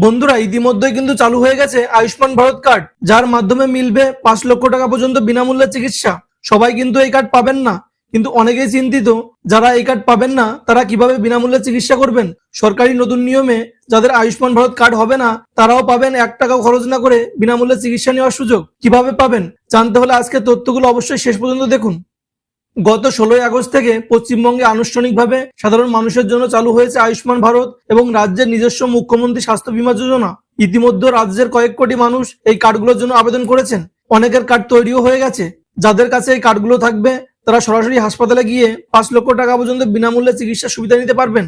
বন্ধুরা, ইতিমধ্যেই কিন্তু চালু হয়ে গেছে আয়ুষ্মান ভারত কার্ড, যার মাধ্যমে মিলবে 5 লক্ষ টাকা পর্যন্ত বিনামূল্যে চিকিৎসা। সবাই কিন্তু এই কার্ড পাবেন না, কিন্তু অনেকেই চিন্তিত যারা এই কার্ড পাবেন না তারা কিভাবে বিনামূল্যে চিকিৎসা করবেন। সরকারি নতুন নিয়মে যাদের আয়ুষ্মান ভারত কার্ড হবে না তারাও পাবেন 1 টাকাও খরচ না করে বিনামূল্যে চিকিৎসা নেওয়ার সুযোগ। কিভাবে পাবেন জানতে হলে আজকে তথ্যগুলো অবশ্যই শেষ পর্যন্ত দেখুন। গত 16 আগস্ট থেকে পশ্চিমবঙ্গে আনুষ্ঠানিকভাবে সাধারণ মানুষের জন্য চালু হয়েছে আয়ুষ্মান ভারত এবং রাজ্যের নিজস্ব মুখ্যমন্ত্রী স্বাস্থ্য বীমা যোজনা। ইতিমধ্যে রাজ্যের কয়েক কোটি মানুষ এই কার্ডগুলোর জন্য আবেদন করেছেন। অনেকের কার্ড তৈরিও হয়ে গেছে। যাদের কাছে এই কার্ডগুলো থাকবে তারা সরাসরি হাসপাতালে গিয়ে 5 লক্ষ টাকা পর্যন্ত বিনামূল্যে চিকিৎসার সুবিধা নিতে পারবেন।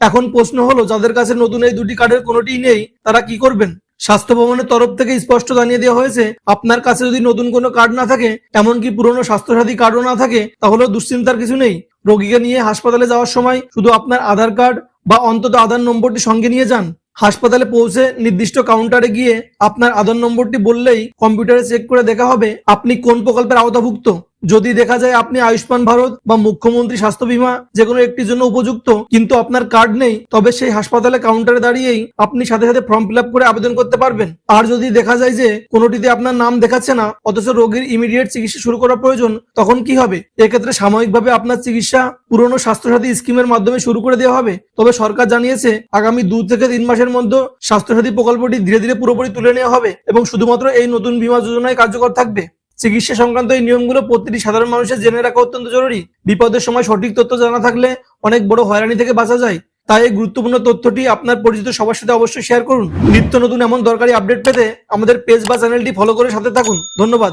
এখন প্রশ্ন হলো, যাদের কাছে নতুন এই দুটি কার্ডের কোনোটিই নেই তারা কি করবেন। স্বাস্থ্য ভবনের তরফ থেকে স্পষ্ট জানিয়ে দেওয়া হয়েছে, আপনার কাছে যদি নতুন কোনো কার্ড না থাকে, এমনকি পুরনো স্বাস্থ্যসাথী কার্ডও না থাকে, তাহলেও দুশ্চিন্তার কিছু নেই। রোগীকে নিয়ে হাসপাতালে যাওয়ার সময় শুধু আপনার আধার কার্ড বা অন্তত আধার নম্বরটি সঙ্গে নিয়ে যান। হাসপাতালে পৌঁছে নির্দিষ্ট কাউন্টারে গিয়ে আপনার আধার নম্বরটি বললেই কম্পিউটারে চেক করে দেখা হবে আপনি কোন প্রকল্পের আওতাভুক্ত। যদি দেখা যায় আপনি আয়ুষ্মান ভারত বা মুখ্যমন্ত্রী স্বাস্থ্য বীমা যে কোনো একটির জন্য উপযুক্ত কিন্তু আপনার কার্ড নেই, তবে সেই হাসপাতালে কাউন্টারে দাঁড়িয়েই আপনি সাথে সাথে ফর্ম ফিল আপ করে আবেদন করতে পারবেন। আর যদি দেখা যায় যে কোনোটিতে আপনার নাম দেখাচ্ছে না অথচ রোগীর ইমিডিয়েট চিকিৎসা শুরু করা প্রয়োজন, তখন কি হবে? এক্ষেত্রে সাময়িকভাবে আপনার চিকিৎসা পুরনো স্বাস্থ্যসাথী স্কিমের মাধ্যমে শুরু করে দেওয়া হবে। তবে সরকার জানিয়েছে আগামী 2 থেকে 3 মাসের মধ্যে স্বাস্থ্যসাথী প্রকল্পটি ধীরে ধীরে পুরোপুরি তুলে নেওয়া হবে এবং শুধুমাত্র এই নতুন বীমা যোজনায় কার্যকর থাকবে। চিকিৎসা সংক্রান্ত এই নিয়মগুলো প্রতিটি সাধারণ মানুষের জেনে রাখা অত্যন্ত জরুরি। বিপদের সময় সঠিক তথ্য জানা থাকলে অনেক বড় হয়রানি থেকে বাঁচা যায়। তাই এই গুরুত্বপূর্ণ তথ্যটি আপনার পরিচিত সবার সাথে অবশ্যই শেয়ার করুন। নিত্য নতুন এমন দরকারি আপডেট পেতে আমাদের পেজ বা চ্যানেলটি ফলো করে সাথে থাকুন। ধন্যবাদ।